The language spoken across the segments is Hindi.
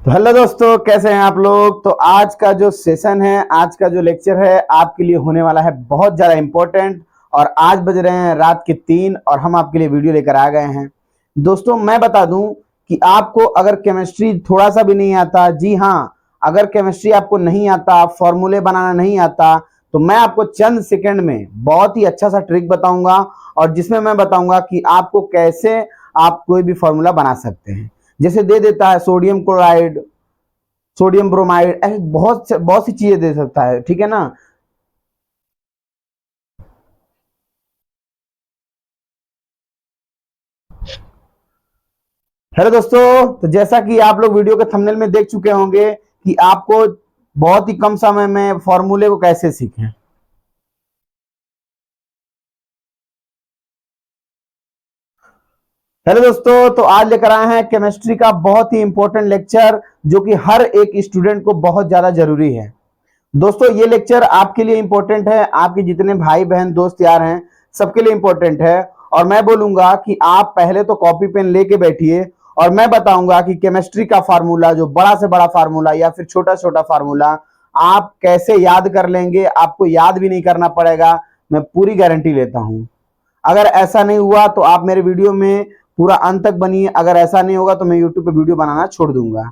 तो हेलो दोस्तों, कैसे हैं आप लोग। तो आज का जो सेशन है, आज का जो लेक्चर है आपके लिए होने वाला है बहुत ज़्यादा इम्पोर्टेंट। और आज बज रहे हैं रात के 3 और हम आपके लिए वीडियो लेकर आ गए हैं। दोस्तों मैं बता दूं कि आपको अगर केमिस्ट्री थोड़ा सा भी नहीं आता, जी हाँ, अगर केमिस्ट्री आपको नहीं आता, फॉर्मूले बनाना नहीं आता, तो मैं आपको चंद सेकंड में बहुत ही अच्छा सा ट्रिक बताऊंगा और जिसमें मैं बताऊंगा कि आपको कैसे आप कोई भी फॉर्मूला बना सकते हैं। जैसे दे देता है सोडियम क्लोराइड, सोडियम ब्रोमाइड, ऐसे बहुत सी चीजें दे सकता है, ठीक है ना। हेलो दोस्तों, तो जैसा कि आप लोग वीडियो के थंबनेल में देख चुके होंगे कि आपको बहुत ही कम समय में फॉर्मूले को कैसे सीखें। हेलो दोस्तों, तो आज लेकर आए हैं केमिस्ट्री का बहुत ही इंपॉर्टेंट लेक्चर जो कि हर एक स्टूडेंट को बहुत ज्यादा जरूरी है। दोस्तों ये लेक्चर आपके लिए इंपॉर्टेंट है, आपके जितने भाई बहन दोस्त यार हैं सबके लिए इंपॉर्टेंट है। और मैं बोलूंगा कि आप पहले तो कॉपी पेन लेके बैठिए और मैं बताऊंगा कि केमिस्ट्री का फार्मूला, जो बड़ा से बड़ा फार्मूला या फिर छोटा छोटा फार्मूला, आप कैसे याद कर लेंगे। आपको याद भी नहीं करना पड़ेगा, मैं पूरी गारंटी लेता हूं। अगर ऐसा नहीं हुआ तो आप मेरे वीडियो में पूरा अंत तक बनिए, अगर ऐसा नहीं होगा तो मैं यूट्यूब पे वीडियो बनाना छोड़ दूंगा।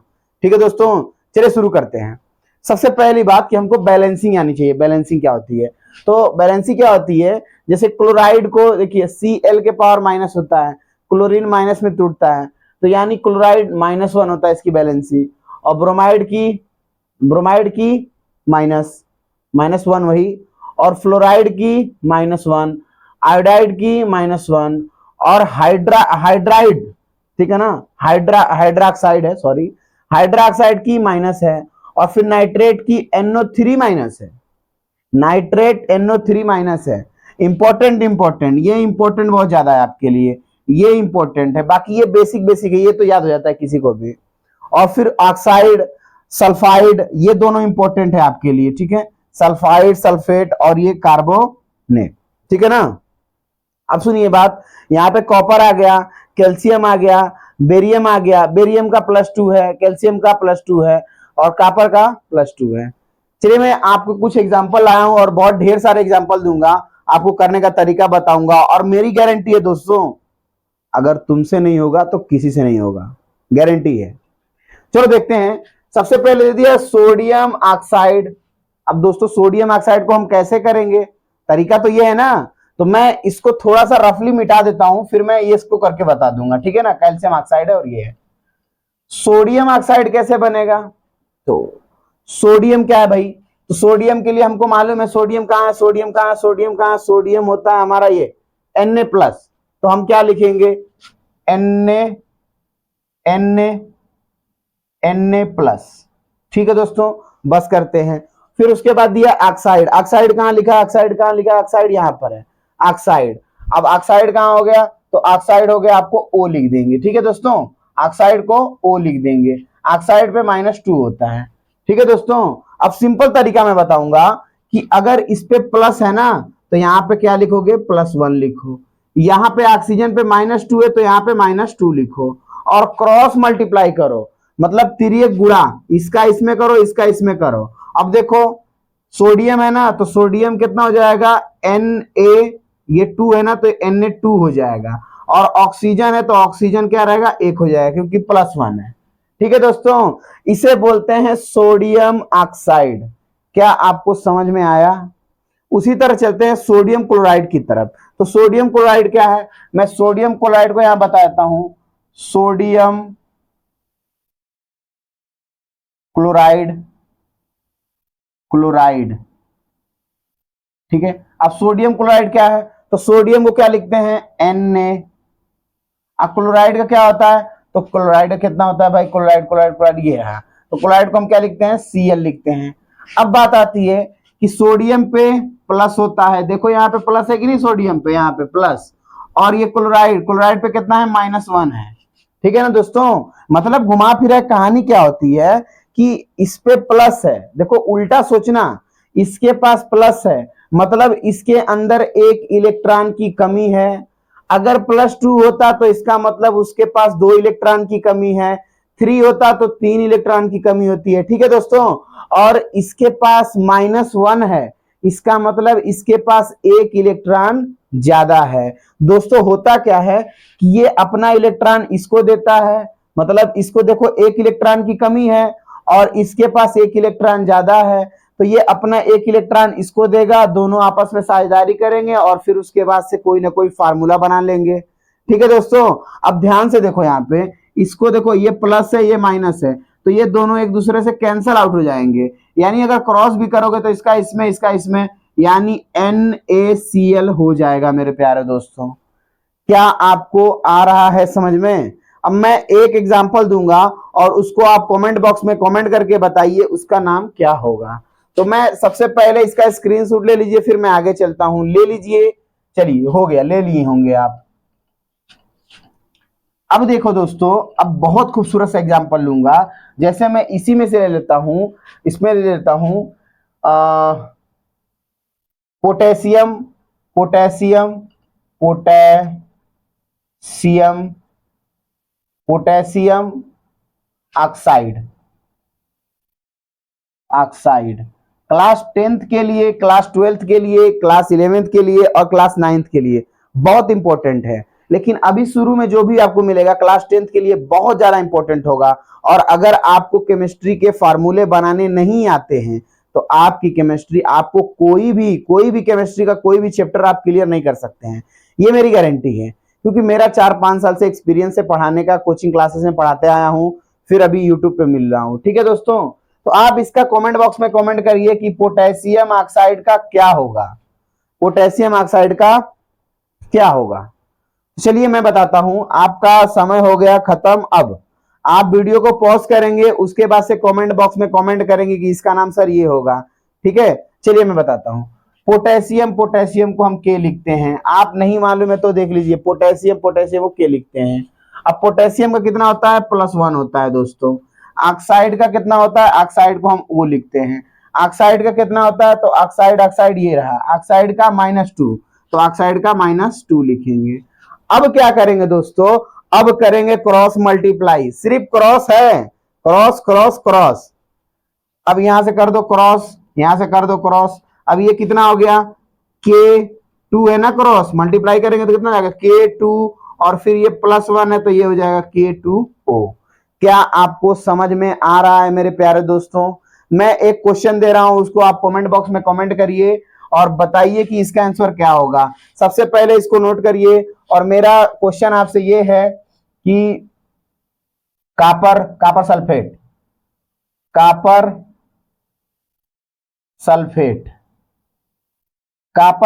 ठीक है दोस्तों, चलिए शुरू करते हैं। सबसे पहली बात कि हमको बैलेंसिंग आनी चाहिए। बैलेंसिंग क्या होती है? तो बैलेंसिंग क्या होती है, जैसे क्लोराइड को देखिए Cl के पावर माइनस होता है, क्लोरीन माइनस में टूटता है, तो यानी क्लोराइड -1 होता है इसकी बैलेंसी। और ब्रोमाइड की -1 वही, और फ्लोराइड की -1, आयोडाइड की -1, और हाइड्राइड, ठीक है ना, हाइड्राक्साइड है, सॉरी, हाइड्राक्साइड की माइनस है। और फिर नाइट्रेट की NO3 माइनस है, नाइट्रेट NO3 माइनस है। इंपॉर्टेंट ये इंपॉर्टेंट बहुत ज्यादा है आपके लिए, ये इंपॉर्टेंट है। बाकी ये बेसिक बेसिक है, ये तो याद हो जाता है किसी को भी। और फिर ऑक्साइड, सल्फाइड, ये दोनों इंपॉर्टेंट है आपके लिए, ठीक है। सल्फाइड, सल्फेट और ये कार्बोनेट, ठीक है ना। अब सुनिए बात, यहाँ पे कॉपर आ गया, कैल्शियम आ गया, बेरियम आ गया। बेरियम का +2 है, कैल्शियम का +2 है और कॉपर का +2 है। चलिए मैं आपको कुछ एग्जांपल लाया हूं और बहुत ढेर सारे एग्जांपल दूंगा, आपको करने का तरीका बताऊंगा। और मेरी गारंटी है दोस्तों, अगर तुमसे नहीं होगा तो किसी से नहीं होगा, गारंटी है। चलो देखते हैं। सबसे पहले दे दिया सोडियम ऑक्साइड। अब दोस्तों सोडियम ऑक्साइड को हम कैसे करेंगे, तरीका तो ये है ना। तो मैं इसको थोड़ा सा रफली मिटा देता हूं, फिर मैं ये इसको करके बता दूंगा, ठीक है ना। कैल्शियम ऑक्साइड है और ये है। सोडियम ऑक्साइड कैसे बनेगा, तो सोडियम क्या है भाई, तो सोडियम के लिए हमको मालूम है सोडियम कहां है, सोडियम कहां है, सोडियम कहां है, सोडियम होता है हमारा ये Na+। तो हम क्या लिखेंगे, Na+, ठीक है दोस्तों, बस करते हैं। फिर उसके बाद दिया ऑक्साइड। ऑक्साइड कहां लिखा, ऑक्साइड कहां लिखा, ऑक्साइड यहां पर है ऑक्साइड। अब ऑक्साइड कहां हो गया, तो ऑक्साइड हो गया, आपको O लिख देंगे, ठीक है दोस्तों। ऑक्साइड को O लिख देंगे, ऑक्साइड पे -2 होता है, ठीक है दोस्तों। अब सिंपल तरीका मैं बताऊंगा कि अगर इस पे प्लस है ना, तो यहाँ पे क्या लिखोगे, +1 लिखो। यहाँ पे ऑक्सीजन पे -2 है तो यहाँ पे -2 लिखो और क्रॉस मल्टीप्लाई करो, मतलब तिर्यक गुणा, इसका इसमें करो, इसका इसमें करो। अब देखो सोडियम है ना, तो सोडियम कितना हो जाएगा, Na, ये 2 है ना तो Na2 हो जाएगा। और ऑक्सीजन है तो ऑक्सीजन क्या रहेगा, 1 हो जाएगा क्योंकि +1 है, ठीक है दोस्तों। इसे बोलते हैं सोडियम ऑक्साइड। क्या आपको समझ में आया? उसी तरह चलते हैं सोडियम क्लोराइड की तरफ। तो सोडियम क्लोराइड क्या है, मैं सोडियम क्लोराइड को यहां बता देता हूं। सोडियम क्लोराइड, क्लोराइड, ठीक है। अब सोडियम क्लोराइड क्या है, तो सोडियम को क्या लिखते हैं, Na। अब क्लोराइड का क्या होता है, तो क्लोराइड का कितना होता है भाई, क्लोराइड क्लोराइड क्लोराइड ये है, तो क्लोराइड को हम क्या लिखते हैं, Cl लिखते हैं। अब बात आती है कि सोडियम पे प्लस होता है, देखो यहाँ पे प्लस है कि नहीं, सोडियम पे यहाँ पे प्लस, और ये क्लोराइड, क्लोराइड पे कितना है, -1 है, ठीक है ना दोस्तों। मतलब घुमा फिरा कहानी क्या होती है कि इस पे प्लस है, देखो उल्टा सोचना, इसके पास प्लस है मतलब इसके अंदर एक इलेक्ट्रॉन की कमी है। अगर +2 होता तो इसका मतलब उसके पास 2 इलेक्ट्रॉन की कमी है, 3 होता तो 3 इलेक्ट्रॉन की कमी होती है। ठीक है दोस्तों, और इसके पास -1 है, इसका मतलब इसके पास 1 इलेक्ट्रॉन ज्यादा है। दोस्तों होता क्या है कि ये अपना इलेक्ट्रॉन इसको देता है, मतलब इसको देखो 1 इलेक्ट्रॉन की कमी है और इसके पास 1 इलेक्ट्रॉन ज्यादा है, तो ये अपना 1 इलेक्ट्रॉन इसको देगा, दोनों आपस में साझेदारी करेंगे और फिर उसके बाद से कोई ना कोई फार्मूला बना लेंगे। ठीक है दोस्तों, अब ध्यान से देखो यहाँ पे, इसको देखो ये प्लस है ये माइनस है, तो ये दोनों एक दूसरे से कैंसल आउट हो जाएंगे, यानी अगर क्रॉस भी करोगे तो इसका इसमें यानी NaCl हो जाएगा मेरे प्यारे दोस्तों। क्या आपको आ रहा है समझ में? अब मैं एक एग्जांपल दूंगा और उसको आप कमेंट बॉक्स में कमेंट करके बताइए उसका नाम क्या होगा। तो मैं सबसे पहले इसका स्क्रीनशॉट ले लीजिए, फिर मैं आगे चलता हूं। ले लीजिए, चलिए हो गया, ले लिए होंगे आप। अब देखो दोस्तों, अब बहुत खूबसूरत सा एग्जांपल लूंगा, जैसे मैं इसी में से ले लेता हूं, इसमें ले लेता हूं potassium potassium potassium potassium oxide oxide class 10th के लिए, क्लास 12th के लिए, क्लास 11th के लिए और क्लास 9th के लिए बहुत इंपॉर्टेंट है। लेकिन अभी शुरू में जो भी आपको मिलेगा क्लास 10th के लिए बहुत ज्यादा इंपॉर्टेंट होगा। और अगर आपको केमिस्ट्री के फार्मूले बनाने नहीं आते हैं तो आपकी केमिस्ट्री, आपको कोई भी केमिस्ट्री का कोई भी चैप्टर आप क्लियर नहीं कर सकते हैं, ये मेरी गारंटी है, क्योंकि मेरा 4-5 साल से एक्सपीरियंस है पढ़ाने का, कोचिंग क्लासेस में पढ़ाते आया हूं, फिर अभी यूट्यूब पे मिल रहा हूं। ठीक है दोस्तों, तो आप इसका कमेंट बॉक्स में कमेंट करिए कि पोटेशियम ऑक्साइड का क्या होगा, पोटेशियम ऑक्साइड का क्या होगा। चलिए मैं बताता हूं, आपका समय हो गया खत्म। अब आप वीडियो को पॉज करेंगे, उसके बाद से कमेंट बॉक्स में कमेंट करेंगे कि इसका नाम सर ये होगा। ठीक है, चलिए मैं बताता हूं। पोटेशियम को हम के लिखते हैं, आप नहीं मालूम है तो देख लीजिए, पोटेशियम को के लिखते हैं। अब पोटेशियम का कितना होता है, +1 होता है दोस्तों। ऑक्साइड का कितना होता है, ऑक्साइड को हम O लिखते हैं। ऑक्साइड का कितना होता है, तो ऑक्साइड ये रहा, ऑक्साइड का -2, तो ऑक्साइड का -2 लिखेंगे। अब क्या करेंगे दोस्तों, अब करेंगे क्रॉस मल्टीप्लाई, सिर्फ क्रॉस है, क्रॉस क्रॉस क्रॉस। अब यहां से कर दो क्रॉस, यहां से कर दो क्रॉस। अब ये कितना हो गया, K2 है ना, क्रॉस मल्टीप्लाई करेंगे तो कितना जाएगा K2, और फिर ये +1 है तो ये हो जाएगा K2O। क्या आपको समझ में आ रहा है मेरे प्यारे दोस्तों? मैं एक क्वेश्चन दे रहा हूं, उसको आप कमेंट बॉक्स में कमेंट करिए और बताइए कि इसका आंसर क्या होगा। सबसे पहले इसको नोट करिए, और मेरा क्वेश्चन आपसे ये है कि कापर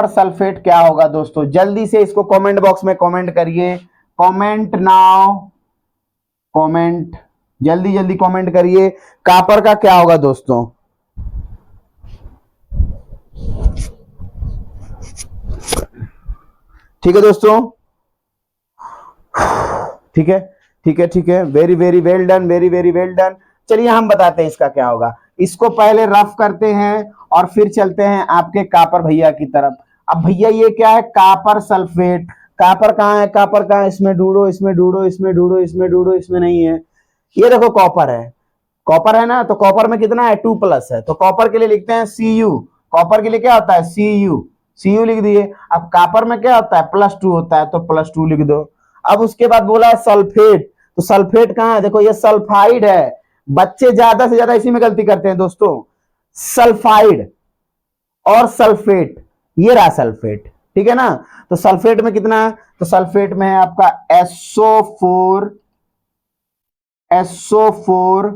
सल्फेट क्या होगा दोस्तों? जल्दी से इसको कमेंट बॉक्स में कमेंट करिए, कमेंट नाउ, कमेंट, जल्दी जल्दी कमेंट करिए, कापर का क्या होगा दोस्तों? ठीक है दोस्तों, ठीक है, very very well done, very very well done. चलिए हम बताते हैं इसका क्या होगा। इसको पहले रफ करते हैं और फिर चलते हैं आपके कापर भैया की तरफ। अब भैया ये क्या है, कापर सल्फेट। कापर कहाँ है, कापर कहाँ है, इसमें ढूंढो, इसमें ढूंढो, इसमें ढूंढो, इसमें ढूंढो, इसमें नहीं है। ये देखो कॉपर है, कॉपर है ना, तो कॉपर में कितना है, 2+ है, तो कॉपर के लिए लिखते हैं Cu। कॉपर के लिए क्या होता है, Cu लिख दिए। अब कापर में क्या होता है, +2 होता है, तो +2 लिख दो। अब उसके बाद बोला है सल्फेट, तो सल्फेट कहाँ है, देखो ये सल्फाइड है। बच्चे ज्यादा से ज्यादा इसी में गलती करते हैं दोस्तों, सल्फाइड और सल्फेट, ये रहा सल्फेट। ठीक है ना, तो सल्फेट में कितना है, तो सल्फेट में है आपका SO4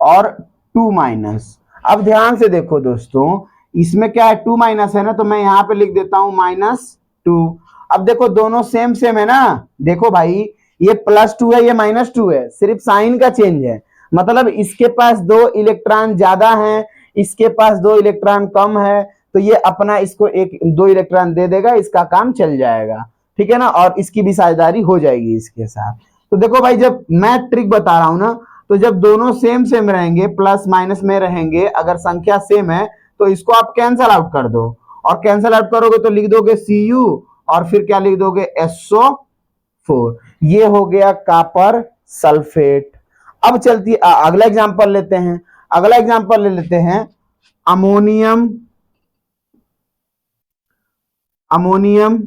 और 2-। अब ध्यान से देखो दोस्तों, इसमें क्या है, 2- है ना, तो मैं यहां पे लिख देता हूं -2। अब देखो दोनों सेम है ना, देखो भाई ये +2 है, ये -2 है, सिर्फ साइन का चेंज है। मतलब इसके पास 2 इलेक्ट्रॉन ज्यादा हैं, इसके पास 2 इलेक्ट्रॉन कम है, तो ये अपना इसको 2 इलेक्ट्रॉन दे देगा, इसका काम चल जाएगा। ठीक है ना, और इसकी भी साझेदारी हो जाएगी इसके साथ। तो देखो भाई, जब मैं ट्रिक बता रहा हूं ना, तो जब दोनों सेम रहेंगे, प्लस माइनस में रहेंगे, अगर संख्या सेम है तो इसको आप कैंसल आउट कर दो, और कैंसल आउट करोगे तो लिख दोगे Cu, और फिर क्या लिख दोगे, SO4। ये हो गया कापर सल्फेट। अब चलती अगला एग्जांपल लेते हैं। अगला एग्जांपल ले लेते हैं ammonium, ammonium,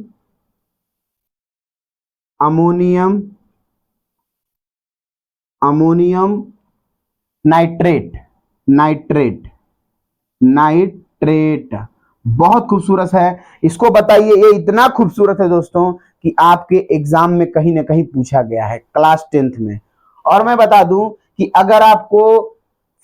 ammonium, ammonium nitrate, nitrate, nitrate. बहुत खूबसूरत है। इसको बताइए, ये इतना खूबसूरत है दोस्तों कि आपके एग्जाम में कहीं ना कहीं पूछा गया है क्लास 10th में। और मैं बता दूं कि अगर आपको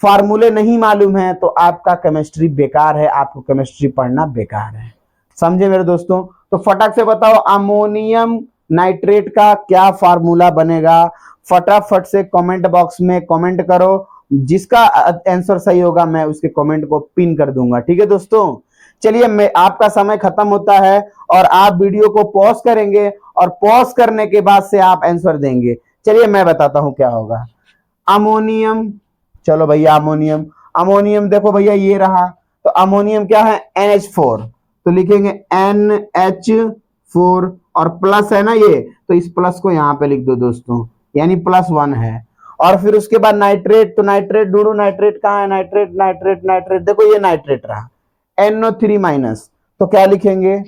फार्मूले नहीं मालूम है तो आपका केमिस्ट्री बेकार है, आपको केमिस्ट्री पढ़ना बेकार है। समझे मेरे दोस्तों? तो फटाक से बताओ अमोनियम नाइट्रेट का क्या फार्मूला बनेगा। फटाफट से कमेंट बॉक्स में कमेंट करो, जिसका आंसर सही होगा मैं उसके कमेंट को पिन कर दूंगा। ठीक है दोस्तों, चलिए मैं आपका समय खत्म होता है और आप वीडियो को पॉज करेंगे और पॉज करने के बाद से आप आंसर देंगे। चलिए मैं बताता हूं क्या होगा। अमोनियम, चलो भैया अमोनियम, अमोनियम देखो भैया ये रहा। तो अमोनियम क्या है? NH4, तो लिखेंगे NH4 और प्लस है ना ये, तो इस प्लस को यहां पे लिख दो दोस्तों, यानी +1 है। और फिर उसके बाद नाइट्रेट, तो नाइट्रेट ढूंढो, नाइट्रेट कहाँ है? नाइट्रेट, नाइट्रेट, नाइट्रेट, देखो ये नाइट्रेट रहा, NO3 माइनस, तो क्या लिखेंगे?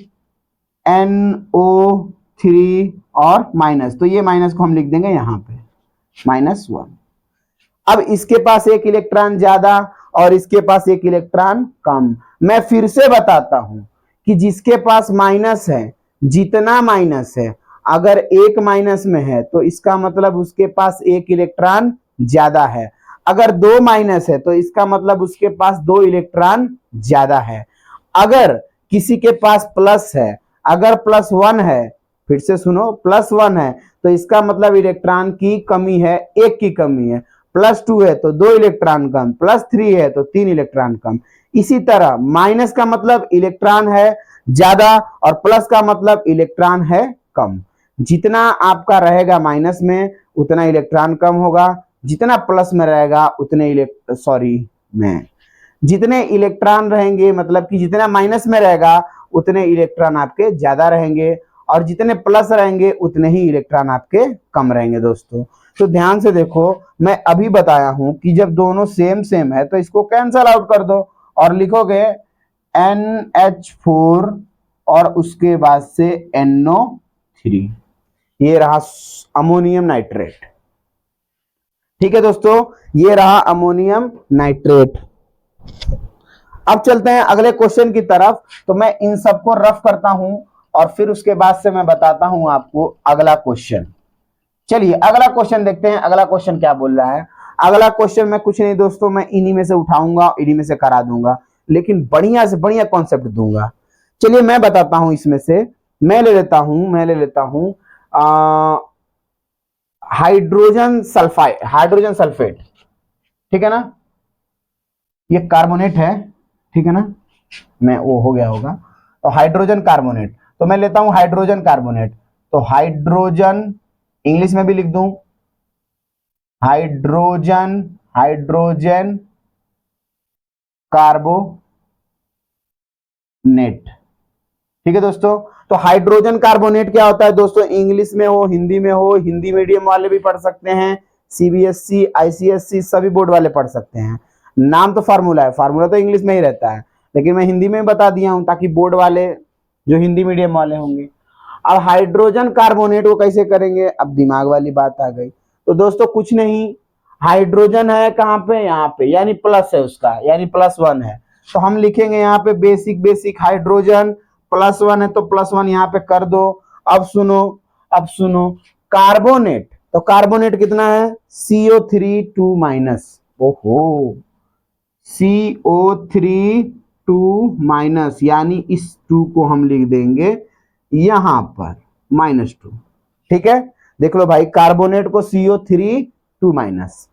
NO3 और माइनस, तो ये माइनस को हम लिख देंगे यहां पे -1। अब इसके पास एक इलेक्ट्रॉन ज्यादा और इसके पास एक इलेक्ट्रॉन कम। मैं फिर से बताता हूं कि जिसके पास माइनस है, जितना माइनस है, अगर एक माइनस में है तो इसका मतलब उसके पास एक इलेक्ट्रॉन ज्यादा है। अगर दो माइनस है तो इसका मतलब उसके पास दो इलेक्ट्रॉन ज्यादा है। अगर किसी के पास प्लस है, अगर +1 है, फिर से सुनो, +1 है तो इसका मतलब इलेक्ट्रॉन की कमी है, एक की कमी है। +2 है तो 2 इलेक्ट्रॉन कम, +3 है तो 3 इलेक्ट्रॉन कम। इसी तरह माइनस का मतलब इलेक्ट्रॉन है ज्यादा और प्लस का मतलब इलेक्ट्रॉन है कम। जितना आपका रहेगा माइनस में उतना इलेक्ट्रॉन कम होगा, जितना प्लस में रहेगा उतने जितने इलेक्ट्रॉन रहेंगे, मतलब कि जितना माइनस में रहेगा उतने इलेक्ट्रॉन आपके ज्यादा रहेंगे और जितने प्लस रहेंगे उतने ही इलेक्ट्रॉन आपके कम रहेंगे दोस्तों। तो ध्यान से देखो, मैं अभी बताया हूं कि जब दोनों सेम सेम है तो इसको कैंसल आउट कर दो और लिखोगे NH4 और उसके बाद से NO3। ये रहा अमोनियम नाइट्रेट। ठीक है दोस्तों, ये रहा अमोनियम नाइट्रेट। अब चलते हैं अगले क्वेश्चन की तरफ। तो मैं इन सबको रफ करता हूं और फिर उसके बाद से मैं बताता हूं आपको अगला क्वेश्चन। चलिए अगला क्वेश्चन देखते हैं, अगला क्वेश्चन क्या बोल रहा है। अगला क्वेश्चन मैं कुछ नहीं दोस्तों, मैं इन्हीं में से उठाऊंगा, इन्हीं में से करा दूंगा, लेकिन बढ़िया से बढ़िया कॉन्सेप्ट दूंगा। चलिए मैं बताता हूं इसमें से। मैं ले लेता हूं हाइड्रोजन सल्फाइड, हाइड्रोजन सल्फेट, ठीक है ना, ये कार्बोनेट है, ठीक है ना, मैं वो हो गया होगा। तो हाइड्रोजन कार्बोनेट, तो मैं लेता हूं हाइड्रोजन कार्बोनेट। तो हाइड्रोजन इंग्लिश में भी लिख दूं, हाइड्रोजन, हाइड्रोजन कार्बोनेट। ठीक है दोस्तों, तो हाइड्रोजन कार्बोनेट क्या होता है दोस्तों? इंग्लिश में हो, हिंदी में हो, हिंदी मीडियम वाले भी पढ़ सकते हैं, CBSE ICSE सभी बोर्ड वाले पढ़ सकते हैं। नाम तो फार्मूला है, फार्मूला तो इंग्लिश में ही रहता है, लेकिन मैं हिंदी में बता दिया हूं ताकि बोर्ड वाले जो हिंदी मीडियम वाले होंगे। अब हाइड्रोजन कार्बोनेट को कैसे करेंगे? अब दिमाग वाली बात आ गई। तो दोस्तों कुछ नहीं, हाइड्रोजन है कहां पे? यहाँ पे, यानी प्लस है उसका, यानी +1 है, तो हम लिखेंगे यहाँ पे बेसिक हाइड्रोजन, +1 है तो +1 यहाँ पे कर दो। अब सुनो, अब सुनो, कार्बोनेट, तो कार्बोनेट कितना है? CO3 2 माइनस, ओहो, CO3 2 माइनस, यानी इस 2 को हम लिख देंगे यहां पर -2। ठीक है, देख लो भाई, कार्बोनेट को CO3 2 माइनस।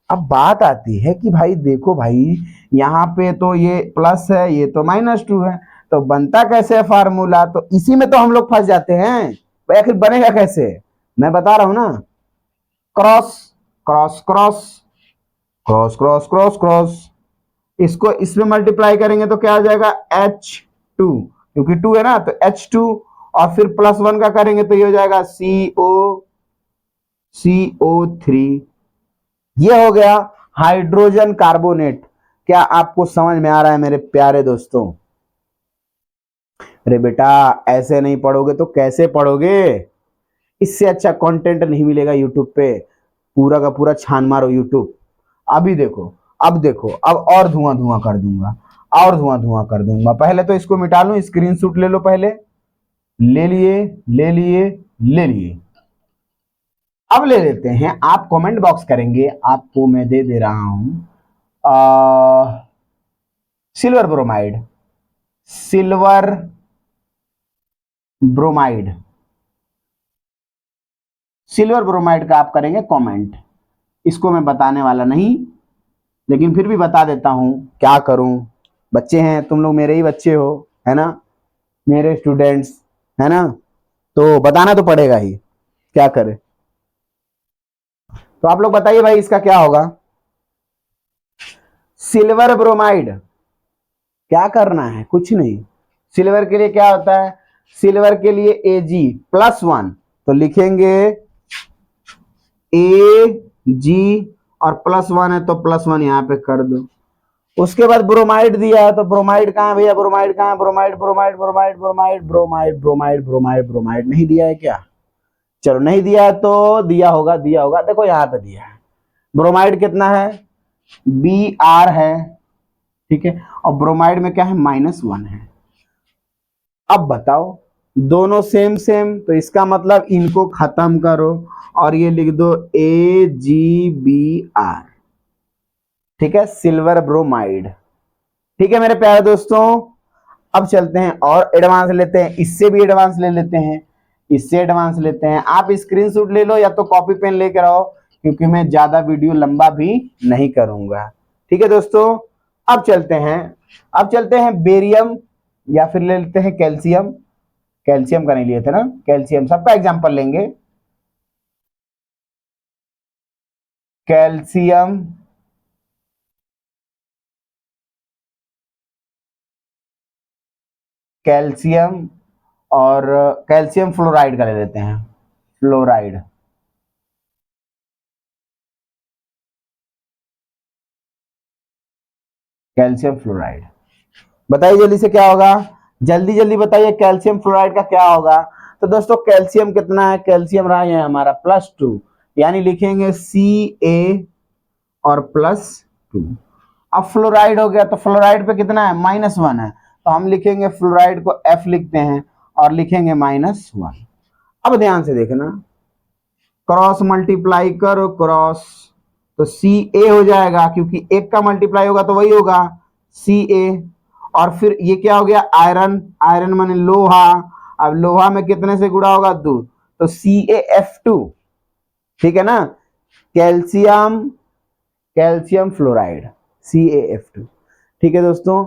अब बात आती है कि भाई देखो भाई, यहाँ पे तो ये प्लस है, ये तो -2 है, तो बनता कैसे है फार्मूला? तो इसी में तो हम लोग फंस जाते हैं भाई, आखिर बनेगा कैसे? मैं बता रहा हूं ना, cross cross cross cross cross cross cross, इसको इसमें मल्टीप्लाई करेंगे तो क्या आ जाएगा? H2, क्योंकि 2 है ना, तो H2, और फिर +1 का करेंगे तो ये हो जाएगा CO3। ये हो गया हाइड्रोजन कार्बोनेट। क्या आपको समझ में आ रहा है मेरे प्यारे दोस्तों? अरे बेटा ऐसे नहीं पढ़ोगे तो कैसे पढ़ोगे? इससे अच्छा कंटेंट नहीं मिलेगा यूट्यूब पे। पूरा का पूरा छान मारो यूट्यूब। अभी देखो, अब देखो, अब और धुआं धुआं कर दूंगा, और धुआं धुआं कर दूंगा। पहले तो इसको मिटा लूं, स्क्रीनशॉट ले लो पहले। ले लिए, ले लिए, ले लिए। अब ले लेते हैं, आप कमेंट बॉक्स करेंगे, आपको मैं दे दे रहा हूं silver bromide, silver bromide, silver bromide का आप करेंगे कमेंट। इसको मैं बताने वाला नहीं, लेकिन फिर भी बता देता हूं, क्या करूं। बच्चे हैं तुम लोग, मेरे ही बच्चे हो, है ना, मेरे स्टूडेंट्स, है ना, तो बताना तो पड़ेगा ही, क्या करें। तो आप लोग बताइए भाई इसका क्या होगा। सिल्वर ब्रोमाइड क्या करना है, कुछ नहीं। सिल्वर के लिए क्या होता है, सिल्वर के लिए Ag+1, तो लिखेंगे Ag और +1 है तो +1 यहां पे कर दो। उसके बाद ब्रोमाइड दिया है, तो ब्रोमाइड कहां है भैया, ब्रोमाइड कहां है, bromide bromide bromide bromide bromide bromide bromide bromide नहीं दिया है क्या? चलो नहीं दिया है तो दिया होगा, दिया होगा, देखो यहाँ पे दिया है। ब्रोमाइड कितना है, Br है, ठीक है, और ब्रोमाइड में क्या है, -1 है। अब बताओ, दोनों सेम सेम, तो इसका मतलब इनको खत्म करो और ये लिख दो AgBr, ठीक है, सिल्वर ब्रोमाइड। ठीक है मेरे प्यारे दोस्तों, अब चलते हैं और एडवांस लेते हैं, इससे भी एडवांस ले लेते हैं, इससे एडवांस लेते हैं। आप स्क्रीनशॉट ले लो या तो कॉपी पेन लेकर आओ, क्योंकि मैं ज्यादा वीडियो लंबा भी नहीं करूंगा। ठीक है दोस्तों, अब चलते हैं, अब चलते हैं बेरियम, या फिर ले लेते हैं कैल्शियम। कैल्शियम का नहीं लिए थे ना, कैल्शियम सबका एग्जांपल लेंगे। कैल्शियम, कैल्शियम और कैल्शियम फ्लोराइड का ले लेते हैं, फ्लोराइड। कैल्शियम फ्लोराइड, बताइए जल्दी से क्या होगा, जल्दी जल्दी बताइए कैल्शियम फ्लोराइड का क्या होगा। तो दोस्तों कैल्शियम कितना है, कैल्शियम रहा है हमारा +2, यानी लिखेंगे Ca और +2। अब फ्लोराइड हो गया, तो फ्लोराइड पे कितना है, -1 है, तो हम लिखेंगे फ्लोराइड को F लिखते हैं और लिखेंगे -1। अब ध्यान से देखना, क्रॉस मल्टीप्लाई करो, क्रॉस, तो Ca हो जाएगा, क्योंकि एक का मल्टीप्लाई होगा तो वही होगा Ca। और फिर ये क्या हो गया, आयरन, आयरन माने लोहा, अब लोहा में कितने से गुणा होगा, 2, तो CaF2, ठीक है ना, कैल्शियम, कैल्शियम फ्लोराइड, CaF2। ठीक है दोस्तों,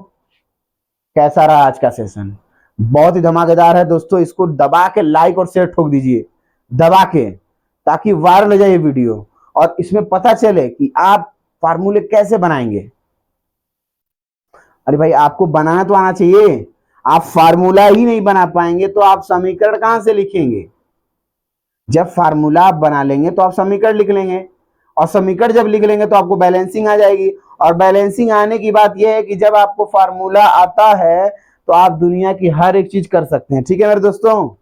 कैसा रहा आज का सेशन? बहुत ही धमाकेदार है दोस्तों, इसको दबा के लाइक और शेयर ठोक दीजिए, दबा के, ताकि वायरल हो जाए ये वीडियो और इसमें पता चले कि आप फार्मूले कैसे बनाएंगे। अरे भाई आपको बनाना तो आना चाहिए, आप फार्मूला ही नहीं बना पाएंगे तो आप समीकरण कहां से लिखेंगे? जब फार्मूला आप बना लेंगे तो आप समीकरण लिख लेंगे, और समीकरण जब लिख लेंगे तो आपको बैलेंसिंग आ जाएगी, और बैलेंसिंग आने की बात यह है कि जब आपको फार्मूला आता है तो आप दुनिया की हर एक चीज कर सकते हैं। ठीक है मेरे दोस्तों,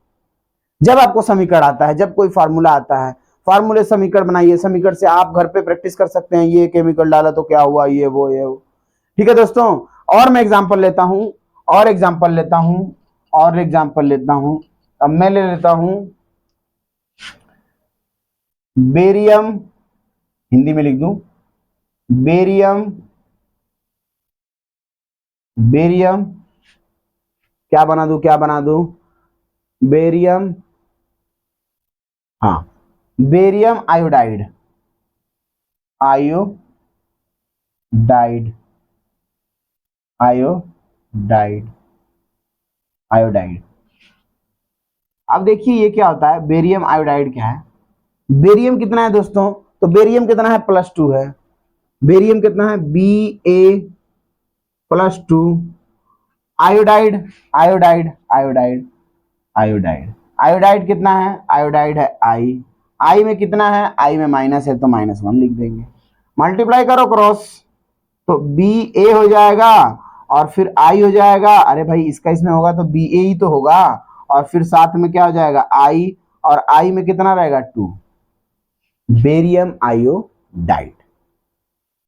जब आपको समीकरण आता है, जब कोई फार्मूला आता है, फार्मूले समीकरण बनाइए, समीकरण से आप घर पे प्रैक्टिस कर सकते हैं, ये केमिकल डाला तो क्या हुआ, ये वो ये वो। ठीक है दोस्तों, और मैं एग्जांपल लेता हूं, और एग्जांपल लेता हूं, और एग्जांपल लेता हूं। अब मैं ले लेता हूं बेरियम, हिंदी में लिख दूं बेरियम, बेरियम, क्या बना दूं, क्या बना दूं, बेरियम, हाँ, barium iodide, iodide, iodide, iodide. अब देखिए ये क्या होता है, बेरियम आयोडाइड क्या है, बेरियम कितना है दोस्तों, तो बेरियम कितना है, +2 है, बेरियम कितना है, Ba+2, iodide, iodide, iodide, iodide, iodide कितना है, आयोडाइड है I, I में कितना है, I में माइनस है तो -1 लिख देंगे। मल्टीप्लाई करो क्रॉस, तो बी ए हो जाएगा और फिर आई हो जाएगा। अरे भाई इसका इसमें होगा तो बी ए ही तो होगा, और फिर साथ में क्या हो जाएगा आई, और आई में कितना रहेगा 2, बेरियम आयोडाइड।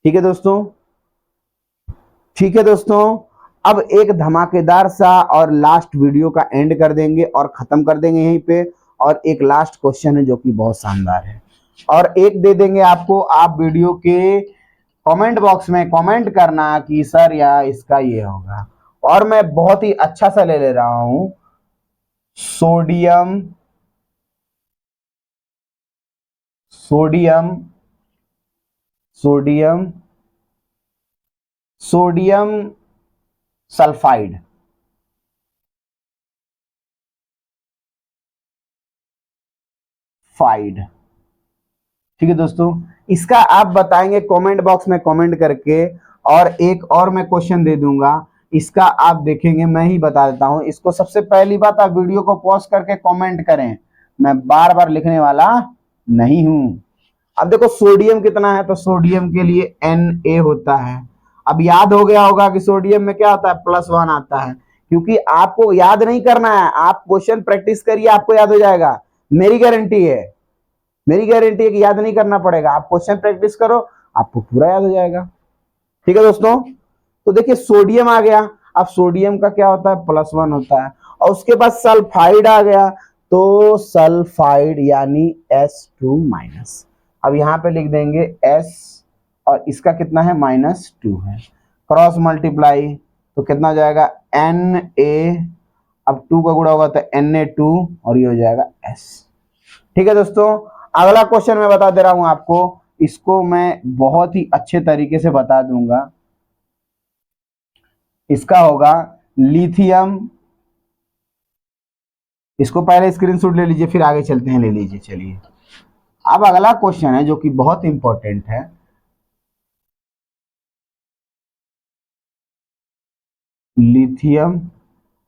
ठीक है दोस्तों, ठीक है दोस्तों, अब एक धमाकेदार सा और लास्ट वीडियो का एंड कर देंगे और खत्म कर देंगे यहीं पे। और एक लास्ट क्वेश्चन है जो कि बहुत शानदार है, और एक दे देंगे आपको, आप वीडियो के कमेंट बॉक्स में कमेंट करना कि सर या इसका ये होगा। और मैं बहुत ही अच्छा सा ले रहा हूं, sodium sodium sodium sodium sulphide. ठीक है दोस्तों, इसका आप बताएंगे कमेंट बॉक्स में कमेंट करके। और एक और मैं क्वेश्चन दे दूंगा, इसका आप देखेंगे, मैं ही बता देता हूं इसको। सबसे पहली बात, आप वीडियो को पॉज करके कमेंट करें, मैं बार बार लिखने वाला नहीं हूं। अब देखो सोडियम कितना है, तो सोडियम के लिए Na होता है। अब याद हो गया होगा कि सोडियम में क्या होता है, +1 आता है। क्योंकि आपको याद नहीं करना है, आप क्वेश्चन प्रैक्टिस करिए, आपको याद हो जाएगा, मेरी गारंटी है, मेरी गारंटी है कि याद नहीं करना पड़ेगा। आप क्वेश्चन प्रैक्टिस करो, आपको पूरा याद हो जाएगा। ठीक है दोस्तों, तो देखिए सोडियम आ गया। अब सोडियम का क्या होता है, +1 होता है। और उसके बाद सल्फाइड आ गया, तो सल्फाइड यानी S2-। अब यहां पे लिख देंगे S, और इसका कितना है, -2 है। क्रॉस मल्टीप्लाई तो कितना हो जाएगा, Na, अब 2 का गुणा होगा तो Na2, और ये हो जाएगा S। ठीक है दोस्तों, अगला क्वेश्चन मैं बता दे रहा हूं आपको, इसको मैं बहुत ही अच्छे तरीके से बता दूंगा। इसका होगा लिथियम, इसको पहले स्क्रीनशॉट ले लीजिए, फिर आगे चलते हैं, ले लीजिए। चलिए, अब अगला क्वेश्चन है जो कि बहुत इंपॉर्टेंट है। लिथियम,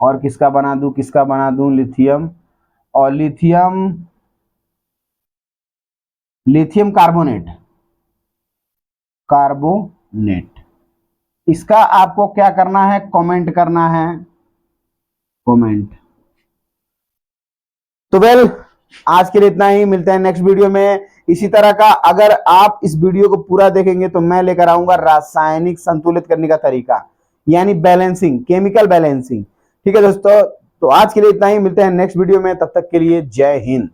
और किसका बना दूं, किसका बना दूं, लिथियम, और लिथियम, लिथियम कार्बोनेट, कार्बोनेट। इसका आपको क्या करना है, कमेंट करना है, कमेंट। तो वेल, आज के लिए इतना ही, मिलते हैं नेक्स्ट वीडियो में इसी तरह का। अगर आप इस वीडियो को पूरा देखेंगे तो मैं लेकर आऊंगा रासायनिक संतुलित करने का तरीका, यानी बैलेंसिंग, केमिकल बैलेंसिंग। ठीक है दोस्तों, तो आज के लिए इतना ही, मिलते हैं नेक्स्ट वीडियो में, तब तक के लिए जय हिंद।